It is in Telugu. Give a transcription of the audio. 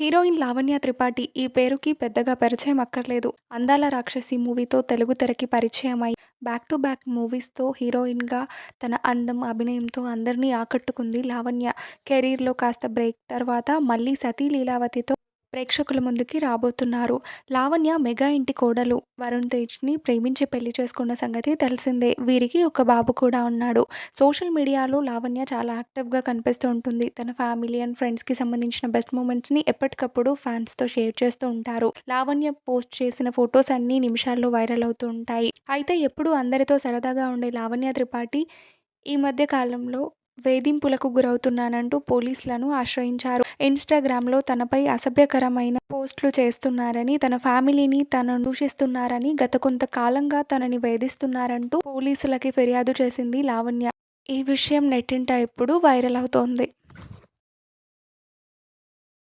హీరోయిన్ లావణ్య త్రిపాఠి ఈ పేరుకి పెద్దగా పరిచయం అక్కర్లేదు. 'అందాల రాక్షసి' మూవీతో తెలుగు తెరకి పరిచయమై బ్యాక్ టు బ్యాక్ మూవీస్‌తో హీరోయిన్‌గా తన అందం, అభినయంతో అందరినీ ఆకట్టుకుంది లావణ్య. కెరీర్‌లో కాస్త బ్రేక్ తర్వాత మళ్ళీ 'సతీ లీలావతి'తో ప్రేక్షకుల ముందుకి రాబోతున్నారు. లావణ్య మెగా ఇంటి కోడలు వరుణ్ తేజ్‌ని ప్రేమించి పెళ్లి చేసుకున్న సంగతి తెలిసిందే. వీరికి ఒక బాబు కూడా ఉన్నాడు. సోషల్ మీడియాలో లావణ్య చాలా యాక్టివ్‌గా కనిపిస్తూ ఉంటుంది. తన ఫ్యామిలీ అండ్ ఫ్రెండ్స్‌కి సంబంధించిన బెస్ట్ మూమెంట్స్‌ని ఎప్పటికప్పుడు ఫ్యాన్స్‌తో షేర్ చేస్తూ ఉంటారు. లావణ్య పోస్ట్ చేసిన ఫోటోస్ అన్నీ నిమిషాల్లో వైరల్ అవుతూ ఉంటాయి. అయితే ఎప్పుడూ అందరితో సరదాగా ఉండే లావణ్య త్రిపాఠి ఈ మధ్య కాలంలో వేధింపులకు గురవుతున్నానంటూ పోలీసులను ఆశ్రయించారు. ఇన్‌స్టాగ్రామ్‌లో తనపై అసభ్యకరమైన పోస్టులు చేస్తున్నారని, తన ఫ్యామిలీని తనను దూషిస్తున్నారని, గత కొంతకాలంగా తనని వేధిస్తున్నారంటూ పోలీసులకి ఫిర్యాదు చేసింది లావణ్య. ఈ విషయం నెట్టింట ఇప్పుడు వైరల్ అవుతోంది.